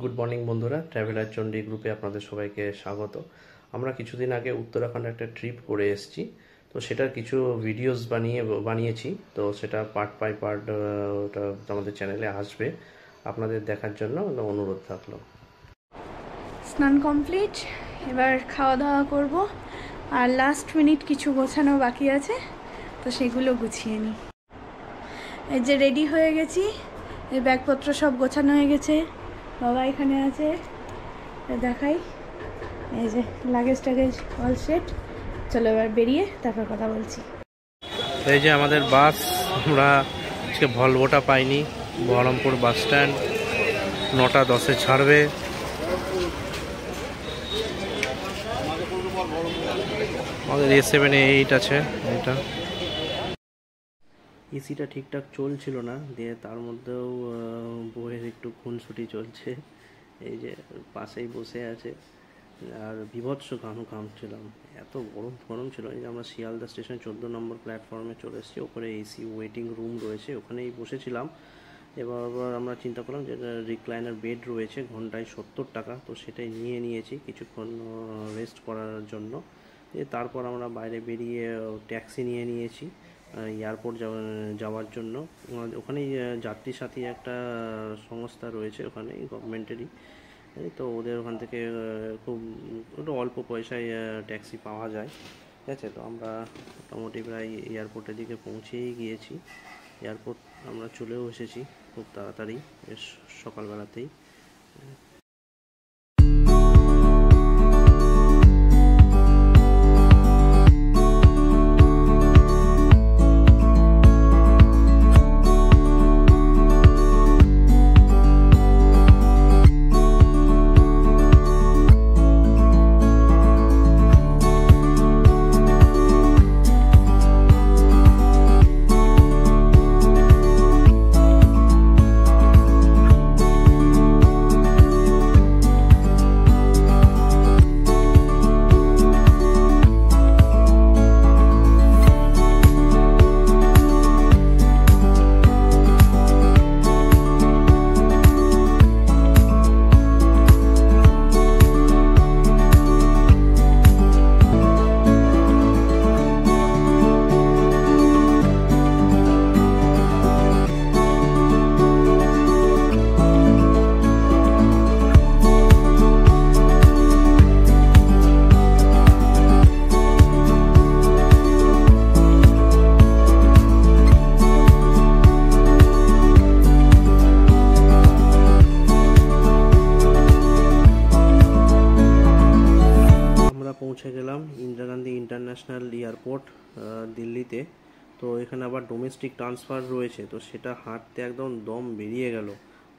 Good morning বন্ধুরা, traveller Chandi গ্রুপে আপনাদের সবাইকে স্বাগত। আমরা কিছুদিন আগে উত্তরাখণ্ডে একটা ট্রিপ করে এসেছি, তো সেটার কিছু ভিডিওস বানিয়েছি। তো সেটা পার্ট বাই পার্ট ওটা আমাদের চ্যানেলে আসবে, আপনাদের দেখার জন্য অনুরোধ থাকলো। স্নান কমপ্লিট, এবার খাওয়া দাওয়া করব, আর লাস্ট মিনিট কিছু গোছানো বাকি আছে, তো সেগুলো গুছিয়ে নিই। এই যে রেডি হয়ে গেছি, এই ব্যাগপত্র সব গোছানো হয়ে গেছে। বাবা এখানে আছে, দেখাই। এই যে লাগেজ টাগেজ অল সেট। চলো এবার বেরিয়ে তারপর কথা বলছি। এই যে আমাদের বাস, আমরা আজকে ভলভোটা পাইনি। বহরমপুর বাস স্ট্যান্ড 9:10 ছাড়বে। আমাদের A7A8 আছে। এটা এসিটা ঠিকঠাক চলছিল না, দিয়ে তার মধ্যেও বইয়ের একটু খুনসুটি চলছে। এই যে পাশেই বসে আছে, আর বিভৎস ঘামছিলাম, এত গরম ছিল। এই যে আমরা শিয়ালদা স্টেশন 14 নম্বর প্ল্যাটফর্মে চলে এসেছি, ওপরে এসি ওয়েটিং রুম রয়েছে, ওখানেই বসেছিলাম। এবার আমরা চিন্তা করলাম যে রিক্লাইনার বেড রয়েছে, ঘন্টায় 70 টাকা, তো সেটাই নিয়েছি কিছুক্ষণ রেস্ট করার জন্য। তারপর আমরা বাইরে বেরিয়ে ট্যাক্সি নিয়েছি এয়ারপোর্ট যাওয়ার জন্য। ওখানেই যাত্রী সাথী একটা সংস্থা রয়েছে, ওখানে গভর্নমেন্টেরই, তো ওদের ওখান থেকে খুব একটু অল্প পয়সায় ট্যাক্সি পাওয়া যায়, ঠিক আছে। তো আমরা মোটামুটি প্রায় এয়ারপোর্টের দিকে পৌঁছেই গিয়েছি। এয়ারপোর্ট আমরা চলেও এসেছি খুব তাড়াতাড়ি, বেশ সকালবেলাতেই। পৌঁছে গেলাম ইন্দিরা গান্ধী ইন্টারন্যাশনাল এয়ারপোর্ট দিল্লিতে। তো এখানে আবার ডোমেস্টিক ট্রান্সফার রয়েছে, তো সেটা হাঁটতে একদম দম বেরিয়ে গেল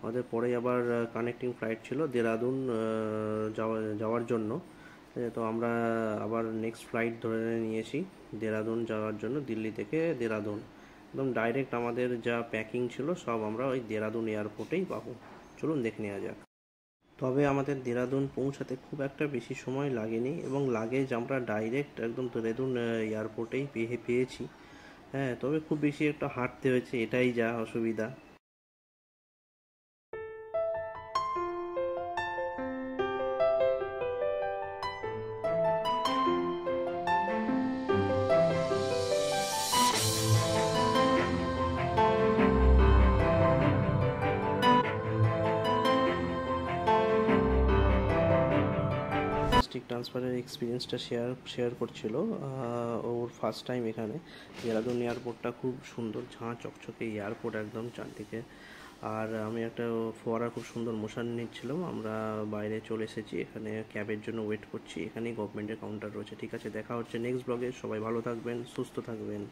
আমাদের। পরে আবার কানেক্টিং ফ্লাইট ছিল দেরাদুন যাওয়ার জন্য, তো আমরা আবার নেক্সট ফ্লাইট ধরে নিয়েছি দেরাদুন যাওয়ার জন্য। দিল্লি থেকে দেরাদুন একদম ডাইরেক্ট, আমাদের যা প্যাকিং ছিল সব আমরা ওই দেরাদুন এয়ারপোর্টেই পাবো। চলুন দেখে নেওয়া যাক। তবে আমাদের দেরাদুন পৌঁছাতে খুব একটা বেশি সময় লাগেনি, এবং লাগেজ আমরা ডাইরেক্ট একদম দেরাদুন এয়ারপোর্টেই পেয়েছি। হ্যাঁ, তবে খুব বেশি একটা হাঁটতে হয়েছে, এটাই যা অসুবিধা। ট্রান্সফারের এক্সপিরিয়েন্সটা শেয়ার করছিল। ওর ফার্স্ট টাইম এখানে। দেরাদুন এয়ারপোর্টটা খুব সুন্দর, ঝাঁ চকচকে এয়ারপোর্ট একদম চারদিকে। আর আমি একটা ফোয়ারা খুব সুন্দর মোশন নিচ্ছিলাম। আমরা বাইরে চলে এসেছি, এখানে ক্যাবের জন্য ওয়েট করছি। এখানেই গভর্নমেন্টের কাউন্টার রয়েছে। ঠিক আছে, দেখা হচ্ছে নেক্সট ব্লগে। সবাই ভালো থাকবেন, সুস্থ থাকবেন।